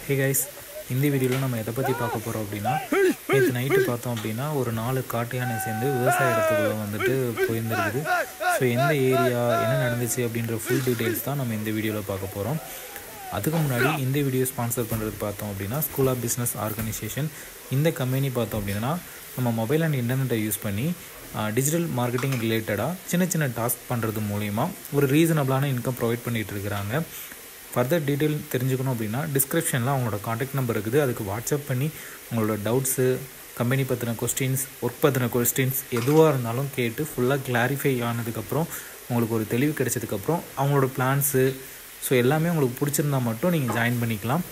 Hey guys, இந்த வீடியோவில் நம்ம எதை பற்றி பார்க்க போகிறோம் அப்படின்னா, நேற்று நைட்டு பார்த்தோம் அப்படின்னா ஒரு 4 காட்டு யானை சேர்ந்து விவசாய இடத்துக்குள்ளே வந்துட்டு போயிருந்துருக்குது. ஸோ எந்த ஏரியா என்ன நடந்துச்சு அப்படின்ற ஃபுல் டீட்டெயில்ஸ் தான் நம்ம இந்த வீடியோவில் பார்க்க போகிறோம். அதுக்கு முன்னாடி இந்த வீடியோ ஸ்பான்சர் பண்ணுறது பார்த்தோம் அப்படின்னா ஸ்கூல் ஆஃப் பிஸ்னஸ் ஆர்கனைசேஷன். இந்த கம்பெனி பார்த்தோம் அப்படின்னா நம்ம மொபைல் அண்ட் இன்டர்நெட்டை யூஸ் பண்ணி டிஜிட்டல் மார்க்கெட்டிங் ரிலேட்டடாக சின்ன சின்ன டாஸ்க் பண்ணுறது மூலிமா ஒரு ரீசனபிளான இன்கம் ப்ரொவைட் பண்ணிகிட்டு இருக்கிறாங்க. ஃபர்தர் டீட்டெயில் தெரிஞ்சுக்கணும் அப்படின்னா டிஸ்கிரிப்ஷனில் அவங்களோட காண்டாக்ட் நம்பர் இருக்குது. அதுக்கு வாட்ஸ்அப் பண்ணி உங்களோட டவுட்ஸு, கம்பெனி பற்றின கொஸ்டின்ஸ், ஒர்க் பற்றின கொஸ்டின்ஸ் எதுவாக இருந்தாலும் கேட்டு ஃபுல்லாக கிளாரிஃபை ஆனதுக்கப்புறம் உங்களுக்கு ஒரு தெளிவு கிடைச்சதுக்கப்புறம் அவங்களோட பிளான்ஸு எல்லாமே உங்களுக்கு பிடிச்சிருந்தா மட்டும் நீங்கள் ஜாயின் பண்ணிக்கலாம்.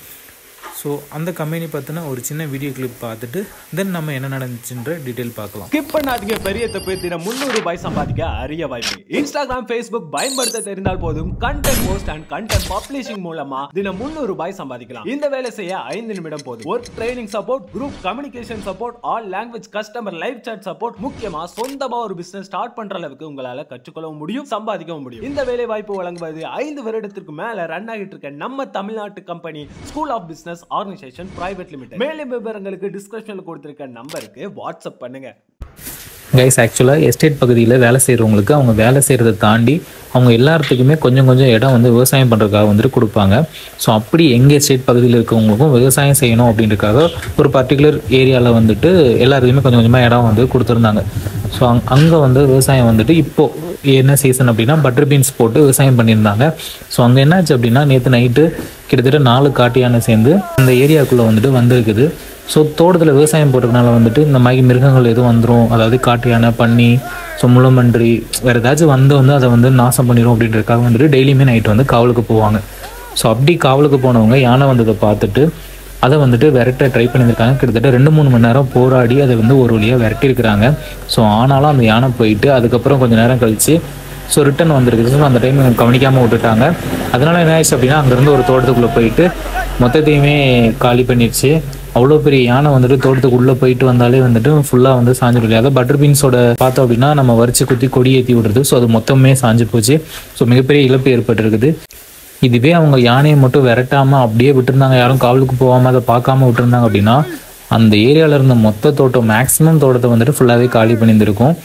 ஸோ அந்த கம்பெனி பற்றின ஒரு சின்ன வீடியோ கிளிப் பார்த்துட்டு தென் நம்ம என்ன நடந்துச்சுன்ற டீட்டெயில் பார்க்கலாம். ஸ்கிப் பண்ணாதீங்க. பெரிய தப்பு. தினம் 300 ரூபாய் சம்பாதிக்க அரிய வாய்ப்பு. இன்ஸ்டாகிராம், ஃபேஸ்புக் பயன்படுத்த தெரிந்தால் போதும் content post and content publishing மூலமா தினம் 300 ரூபாய் சம்பாதிக்கலாம். இந்த வேலை செய்ய 5 நிமிடம் போதும். Work training support, group communication support, all language customer live chat support, முக்கியமா சொந்தமா ஒரு பிசினஸ் ஸ்டார்ட் பண்ற அளவுக்கு உங்களால கற்றுக்கொள்ளவும் முடியும், சம்பாதிக்கவும் முடியும். இந்த வேலை வாய்ப்பு வழங்குவது 5 வருடத்திற்கு மேல ரன் ஆகிட்டு இருக்க நம்ம தமிழ்நாட்டு company school of business organisation private limited. மேலும் விவரங்களுக்கு டிஸ்கிரிப்ஷன்ல கொடுத்திருக்க நம்பருக்கு வாட்ஸ்அப் பண்ணுங்க. கைஸ், ஆக்சுவலாக எஸ்டேட் பகுதியில் வேலை செய்கிறவங்களுக்கு அவங்க வேலை செய்கிறத தாண்டி அவங்க எல்லாத்துக்குமே கொஞ்சம் இடம் வந்து விவசாயம் பண்ணுறதுக்காக வந்துட்டு கொடுப்பாங்க. ஸோ அப்படி எங்கள் எஸ்டேட் பகுதியில் இருக்கவங்களுக்கும் விவசாயம் செய்யணும் அப்படின்றதுக்காக ஒரு பர்டிகுலர் ஏரியாவில் வந்துட்டு எல்லாருக்குமே கொஞ்சமாக இடம் வந்து கொடுத்துருந்தாங்க. ஸோ அங்கே வந்து விவசாயம் வந்துட்டு இப்போது என்ன சீசன் அப்படின்னா பட்டர் பீன்ஸ் போட்டு விவசாயம் பண்ணியிருந்தாங்க. ஸோ அங்கே என்னாச்சு அப்படின்னா நேற்று நைட்டு கிட்டத்தட்ட 4 காட்டு யானை சேர்ந்து அந்த ஏரியாவுக்குள்ளே வந்துட்டு வந்திருக்குது. ஸோ தோட்டத்தில் விவசாயம் போடுறதுனால வந்துட்டு இந்த மாதிரி மிருகங்கள் எதுவும் வந்துடும், அதாவது காட்டு யானை, பன்னி, ஸோ முள்ளம்பன்றி, வேறு ஏதாச்சும் வந்து அதை வந்து நாசம் பண்ணிடும் அப்படின்றதுக்காக வந்துட்டு டெய்லியுமே நைட்டு வந்து காவலுக்கு போவாங்க. ஸோ அப்படி காவலுக்கு போனவங்க யானை வந்ததை பார்த்துட்டு அதை வந்துட்டு விரட்ட ட்ரை பண்ணியிருக்காங்க. கிட்டத்தட்ட 2-3 மணி நேரம் போராடி அதை வந்து ஒரு வழியாக விரட்டியிருக்கிறாங்க. ஸோ ஆனாலும் அந்த யானை போயிட்டு அதுக்கப்புறம் கொஞ்சம் நேரம் கழித்து ரிட்டன் வந்துருக்குது. ஸோ அந்த டைம் கவனிக்காமல் விட்டுட்டாங்க. அதனால் என்ன ஆயிடுச்சு அப்படின்னா அங்கேருந்து ஒரு தோட்டத்துக்குள்ளே போயிட்டு மொத்தத்தையுமே காலி பண்ணிடுச்சு. அவ்வளோ பெரிய யானை வந்துட்டு தோட்டத்துக்குள்ளே போயிட்டு வந்தாலே வந்துட்டு ஃபுல்லாக வந்து சாஞ்சு விடாது. பட்டர் பீன்ஸோட பார்த்தோம் அப்படின்னா நம்ம வரிச்சு குத்தி கொடி ஏற்றி விடுறது. ஸோ அது மொத்தமே சாஞ்சு போச்சு. ஸோ மிகப்பெரிய இழப்பு ஏற்பட்டிருக்குது. இதுவே அவங்க யானையை மட்டும் விரட்டாமல் அப்படியே விட்டுருந்தாங்க, யாரும் காவலுக்கு போகாமல் அதை பார்க்காம விட்டுருந்தாங்க அப்படின்னா அந்த ஏரியாவில் இருந்த மொத்த தோட்டம், மேக்ஸிமம் தோட்டத்தை வந்துட்டு ஃபுல்லாகவே காலி பண்ணியிருந்திருக்கும்.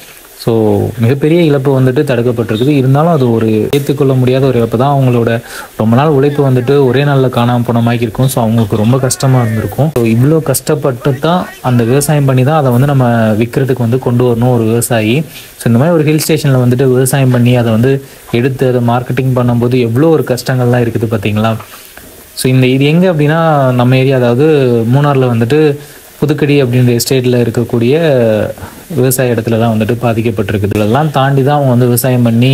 ஸோ மிகப்பெரிய இழப்பு வந்துட்டு தடுக்கப்பட்டிருக்குது. இருந்தாலும் அது ஒரு ஏற்றுக்கொள்ள முடியாத ஒரு இழப்பு தான். அவங்களோட ரொம்ப நாள் உழைப்பு வந்துட்டு ஒரே நாளில் காணாமல் போன மாதிரி இருக்கும். ஸோ அவங்களுக்கு ரொம்ப கஷ்டமாக இருந்திருக்கும். ஸோ இவ்வளோ கஷ்டப்பட்டு தான் அந்த விவசாயம் பண்ணி தான் அதை வந்து நம்ம விற்கிறதுக்கு வந்து கொண்டு வரணும் ஒரு விவசாயி. ஸோ இந்த மாதிரி ஒரு ஹில் ஸ்டேஷனில் வந்துட்டு விவசாயம் பண்ணி அதை வந்து எடுத்து அதை மார்க்கெட்டிங் பண்ணும்போது எவ்வளோ ஒரு கஷ்டங்கள்லாம் இருக்குது பார்த்தீங்களா. ஸோ இது எங்கே அப்படின்னா நம்ம ஏரியா, அதாவது மூணாரில் வந்துட்டு புதுக்கடி அப்படின்ற எஸ்டேட்டில் இருக்கக்கூடிய விவசாய இடத்துல தான் வந்துட்டு பாதிக்கப்பட்டிருக்குது. இதெல்லாம் தாண்டி தான் அவங்க வந்து விவசாயம் பண்ணி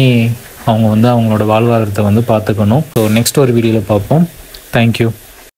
அவங்க வந்து அவங்களோட வாழ்வாதாரத்தை வந்து பார்த்துக்கணும். ஸோ நெக்ஸ்ட் ஒரு வீடியோவில் பார்ப்போம். தேங்க்யூ.